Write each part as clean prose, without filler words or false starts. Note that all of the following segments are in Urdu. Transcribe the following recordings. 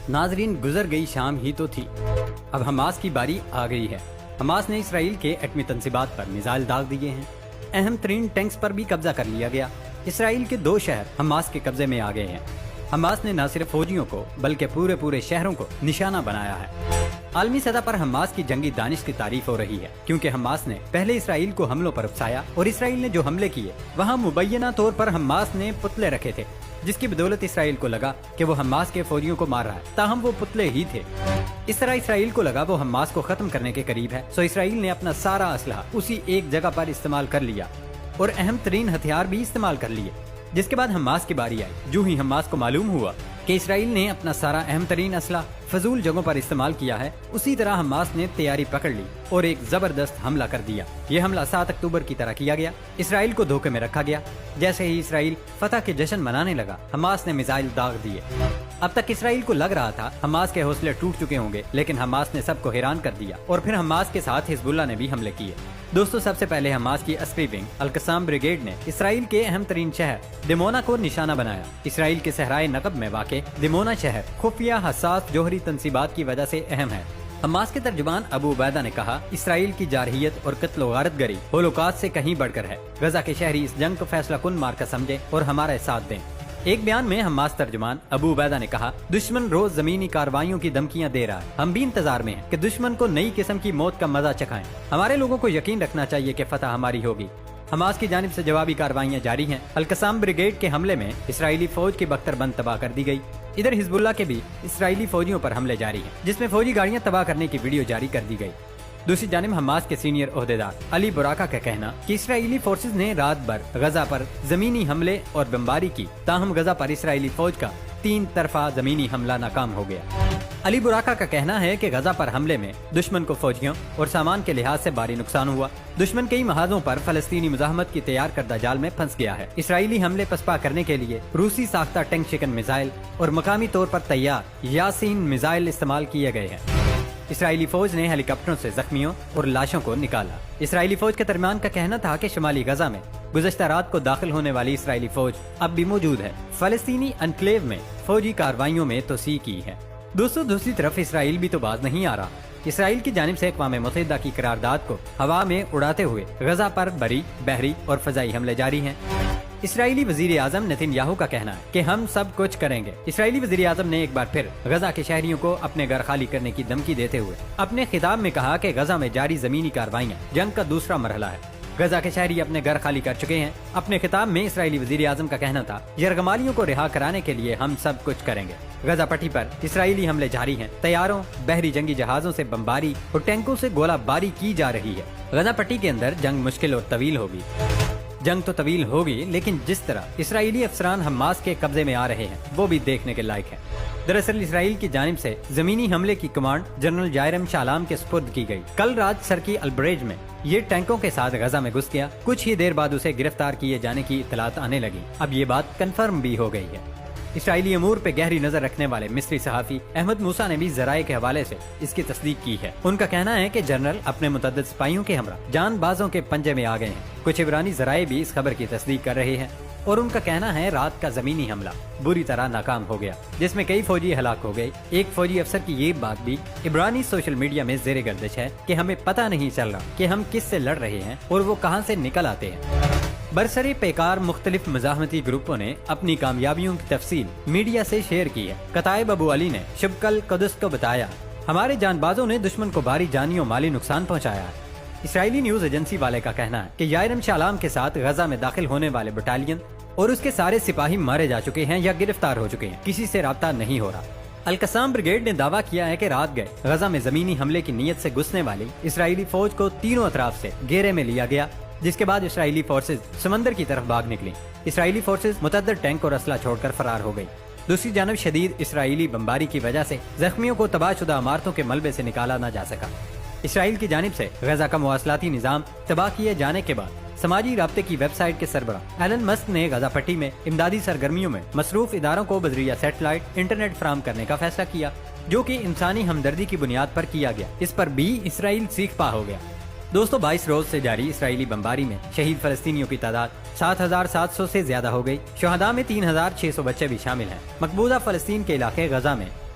ناظرین، گزر گئی شام ہی تو تھی، اب حماس کی باری آ گئی ہے۔ حماس نے اسرائیل کے ایٹمی تنصیبات پر میزائل داغ دیے ہیں، اہم ترین ٹینکس پر بھی قبضہ کر لیا گیا۔ اسرائیل کے 2 شہر حماس کے قبضے میں آ گئے ہیں۔ حماس نے نہ صرف فوجیوں کو بلکہ پورے شہروں کو نشانہ بنایا ہے۔ عالمی سطح پر حماس کی جنگی دانش کی تعریف ہو رہی ہے، کیونکہ حماس نے پہلے اسرائیل کو حملوں پر اکسایا اور اسرائیل نے جو حملے کیے وہاں مبینہ طور پر حماس نے پتلے رکھے تھے، جس کی بدولت اسرائیل کو لگا کہ وہ حماس کے فوجیوں کو مار رہا ہے، تاہم وہ پتلے ہی تھے۔ اس طرح اسرائیل کو لگا وہ حماس کو ختم کرنے کے قریب ہے، سو اسرائیل نے اپنا سارا اسلحہ اسی ایک جگہ پر استعمال کر لیا اور اہم ترین ہتھیار بھی استعمال کر لیے۔ جس کے بعد حماس کی باری آئی، جو ہی حماس کو معلوم ہوا کہ اسرائیل نے اپنا سارا اہم ترین اسلحہ فضول جگہوں پر استعمال کیا ہے، اسی طرح حماس نے تیاری پکڑ لی اور ایک زبردست حملہ کر دیا۔ یہ حملہ 7 اکتوبر کی طرح کیا گیا، اسرائیل کو دھوکے میں رکھا گیا۔ جیسے ہی اسرائیل فتح کے جشن منانے لگا، حماس نے میزائل داغ دیے۔ اب تک اسرائیل کو لگ رہا تھا حماس کے حوصلے ٹوٹ چکے ہوں گے، لیکن حماس نے سب کو حیران کر دیا اور پھر حماس کے ساتھ حزب اللہ نے بھی حملے کیے۔ دوستو، سب سے پہلے حماس کی عسکری ونگ القسام بریگیڈ نے اسرائیل کے اہم ترین شہر دمونا کو نشانہ بنایا۔ اسرائیل کے صحرائے نقب میں واقع دمونا شہر خفیہ حساس جوہری تنصیبات کی وجہ سے اہم ہے۔ حماس کے ترجمان ابو عبیدہ نے کہا، اسرائیل کی جارحیت اور قتل و غارت گری ہولوکاسٹ سے کہیں بڑھ کر ہے۔ غزہ کے شہری اس جنگ کو فیصلہ کن مارکا سمجھیں اور ہمارا ساتھ دیں۔ ایک بیان میں حماس ترجمان ابو عبیدہ نے کہا، دشمن روز زمینی کارروائیوں کی دھمکیاں دے رہا ہے، ہم بھی انتظار میں ہیں کہ دشمن کو نئی قسم کی موت کا مزہ چکھائیں۔ ہمارے لوگوں کو یقین رکھنا چاہیے کہ فتح ہماری ہوگی۔ حماس کی جانب سے جوابی کارروائیاں جاری ہیں۔ القسام بریگیڈ کے حملے میں اسرائیلی فوج کی بختر بند تباہ کر دی گئی۔ ادھر حزب اللہ کے بھی اسرائیلی فوجیوں پر حملے جاری ہیں، جس میں فوجی گاڑیاں تباہ کرنے کی ویڈیو جاری کر دی گئی۔ دوسری جانب حماس کے سینئر عہدیدار علی براکا کا کہنا کہ اسرائیلی فورسز نے رات بھر غزہ پر زمینی حملے اور بمباری کی، تاہم غزہ پر اسرائیلی فوج کا 3 طرفہ زمینی حملہ ناکام ہو گیا۔ علی براکا کا کہنا ہے کہ غزہ پر حملے میں دشمن کو فوجیوں اور سامان کے لحاظ سے بھاری نقصان ہوا۔ دشمن کئی محاذوں پر فلسطینی مزاحمت کی تیار کردہ جال میں پھنس گیا ہے۔ اسرائیلی حملے پسپا کرنے کے لیے روسی ساختہ ٹینک شکن میزائل اور مقامی طور پر تیار یاسین میزائل استعمال کیے گئے ہیں۔ اسرائیلی فوج نے ہیلی کاپٹروں سے زخمیوں اور لاشوں کو نکالا۔ اسرائیلی فوج کے ترجمان کا کہنا تھا کہ شمالی غزہ میں گزشتہ رات کو داخل ہونے والی اسرائیلی فوج اب بھی موجود ہے۔ فلسطینی انکلیو میں فوجی کارروائیوں میں توسیع کی ہے۔ دوسری طرف اسرائیل بھی تو باز نہیں آ رہا۔ اسرائیل کی جانب سے اقوام متحدہ کی قرارداد کو ہوا میں اڑاتے ہوئے غزہ پر بری، بحری اور فضائی حملے جاری ہیں۔ اسرائیلی وزیر اعظم نیتن یاہو کا کہنا ہے کہ ہم سب کچھ کریں گے۔ اسرائیلی وزیر اعظم نے ایک بار پھر غزہ کے شہریوں کو اپنے گھر خالی کرنے کی دھمکی دیتے ہوئے اپنے خطاب میں کہا کہ غزہ میں جاری زمینی کارروائیاں جنگ کا دوسرا مرحلہ ہے۔ غزہ کے شہری اپنے گھر خالی کر چکے ہیں۔ اپنے خطاب میں اسرائیلی وزیر اعظم کا کہنا تھا، یرغمالیوں کو رہا کرانے کے لیے ہم سب کچھ کریں گے۔ غزہ پٹی پر اسرائیلی حملے جاری ہیں، طیاروں، بحری جنگی جہازوں سے بمباری اور ٹینکوں سے گولہ باری کی جا رہی ہے۔ غزہ پٹی کے اندر جنگ مشکل اور طویل ہوگی۔ جنگ تو طویل ہوگی، لیکن جس طرح اسرائیلی افسران حماس کے قبضے میں آ رہے ہیں وہ بھی دیکھنے کے لائق ہے۔ دراصل اسرائیل کی جانب سے زمینی حملے کی کمانڈ جنرل جائرم شالام کے سپرد کی گئی۔ کل رات سرکی البریج میں یہ ٹینکوں کے ساتھ غزہ میں گھس گیا۔ کچھ ہی دیر بعد اسے گرفتار کیے جانے کی اطلاعات آنے لگی۔ اب یہ بات کنفرم بھی ہو گئی ہے۔ اسرائیلی امور پہ گہری نظر رکھنے والے مصری صحافی احمد موسیٰ نے بھی ذرائع کے حوالے سے اس کی تصدیق کی ہے۔ ان کا کہنا ہے کہ جنرل اپنے متعدد سپاہیوں کے ہمراہ جان بازوں کے پنجے میں آ گئے ہیں۔ کچھ عبرانی ذرائع بھی اس خبر کی تصدیق کر رہے ہیں اور ان کا کہنا ہے رات کا زمینی حملہ بری طرح ناکام ہو گیا، جس میں کئی فوجی ہلاک ہو گئے۔ ایک فوجی افسر کی یہ بات بھی عبرانی سوشل میڈیا میں زیر گردش ہے کہ ہمیں پتہ نہیں چل رہا کہ ہم کس سے لڑ رہے ہیں اور وہ کہاں سے نکل آتے ہیں۔ برسر پیکار مختلف مزاحمتی گروپوں نے اپنی کامیابیوں کی تفصیل میڈیا سے شیئر کی ہے۔ کتائب ابو علی نے شبکل قدس کو بتایا، ہمارے جان بازوں نے دشمن کو بھاری جانی و مالی نقصان پہنچایا ہے۔ اسرائیلی نیوز ایجنسی والے کا کہنا ہے کہ یائرم شالام کے ساتھ غزہ میں داخل ہونے والے بٹالین اور اس کے سارے سپاہی مارے جا چکے ہیں یا گرفتار ہو چکے ہیں، کسی سے رابطہ نہیں ہو رہا۔ القسام بریگیڈ نے دعویٰ کیا ہے کہ رات گئے غزہ میں زمینی حملے کی نیت سے گھسنے والی اسرائیلی فوج کو تینوں اطراف سے گھیرے میں لیا گیا، جس کے بعد اسرائیلی فورسز سمندر کی طرف بھاگ نکلی۔ اسرائیلی فورسز متعدد ٹینک اور اسلحہ چھوڑ کر فرار ہو گئی۔ دوسری جانب شدید اسرائیلی بمباری کی وجہ سے زخمیوں کو تباہ شدہ عمارتوں کے ملبے سے نکالا نہ جا سکا۔ اسرائیل کی جانب سے غزہ کا مواصلاتی نظام تباہ کیے جانے کے بعد سماجی رابطے کی ویب سائٹ کے سربراہ ایلن مسک نے غزہ پٹی میں امدادی سرگرمیوں میں مصروف اداروں کو بذریعہ سیٹلائٹ انٹرنیٹ فراہم کرنے کا فیصلہ کیا، جو کہ انسانی ہمدردی کی بنیاد پر کیا گیا۔ اس پر بھی اسرائیل سیخ پا ہو گیا۔ دوستو 22 روز سے جاری اسرائیلی بمباری میں شہید فلسطینیوں کی تعداد 7,700 سے زیادہ ہو گئی۔ شہداء میں 3,600 بچے بھی شامل ہیں۔ مقبوضہ فلسطین کے علاقے غزہ میں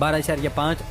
12.5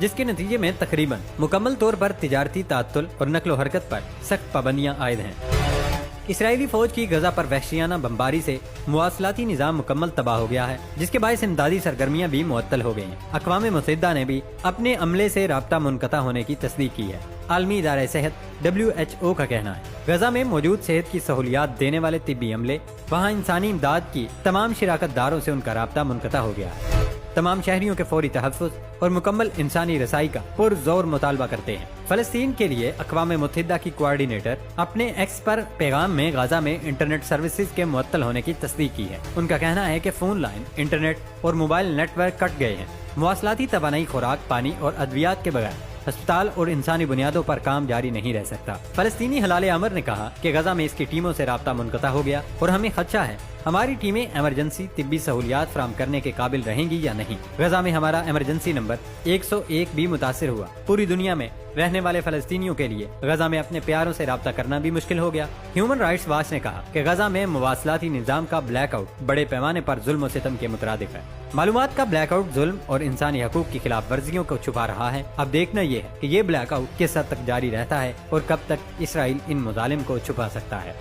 جس کے نتیجے میں تقریباً مکمل طور پر تجارتی تعطل اور نقل و حرکت پر سخت پابندیاں عائد ہیں۔ اسرائیلی فوج کی غزہ پر وحشیانہ بمباری سے مواصلاتی نظام مکمل تباہ ہو گیا ہے، جس کے باعث امدادی سرگرمیاں بھی معطل ہو گئی ہیں۔ اقوام متحدہ نے بھی اپنے عملے سے رابطہ منقطع ہونے کی تصدیق کی ہے۔ عالمی ادارہ صحت WHO کا کہنا ہے غزہ میں موجود صحت کی سہولیات دینے والے طبی عملے وہاں انسانی امداد کی تمام شراکت داروں سے ان کا رابطہ منقطع ہو گیا ہے۔ تمام شہریوں کے فوری تحفظ اور مکمل انسانی رسائی کا پرزور مطالبہ کرتے ہیں۔ فلسطین کے لیے اقوام متحدہ کی کوارڈینیٹر اپنے ایکس پر پیغام میں غزہ میں انٹرنیٹ سروسز کے معطل ہونے کی تصدیق کی ہے۔ ان کا کہنا ہے کہ فون لائن، انٹرنیٹ اور موبائل نیٹ ورک کٹ گئے ہیں۔ مواصلاتی توانائی، خوراک، پانی اور ادویات کے بغیر ہسپتال اور انسانی بنیادوں پر کام جاری نہیں رہ سکتا۔ فلسطینی ہلال احمر نے کہا کہ غزہ میں اس کی ٹیموں سے رابطہ منقطع ہو گیا اور ہمیں خدشہ ہے ہماری ٹیمیں ایمرجنسی طبی سہولیات فراہم کرنے کے قابل رہیں گی یا نہیں۔ غزہ میں ہمارا ایمرجنسی نمبر 101 بھی متاثر ہوا۔ پوری دنیا میں رہنے والے فلسطینیوں کے لیے غزہ میں اپنے پیاروں سے رابطہ کرنا بھی مشکل ہو گیا۔ ہیومن رائٹس واچ نے کہا کہ غزہ میں مواصلاتی نظام کا بلیک آؤٹ بڑے پیمانے پر ظلم و ستم کے مترادف ہے۔ معلومات کا بلیک آؤٹ ظلم اور انسانی حقوق کی خلاف ورزیوں کو چھپا رہا ہے۔ اب دیکھنا یہ ہے کہ یہ بلیک آؤٹ کس حد تک جاری رہتا ہے اور کب تک اسرائیل ان مظالم کو چھپا سکتا ہے۔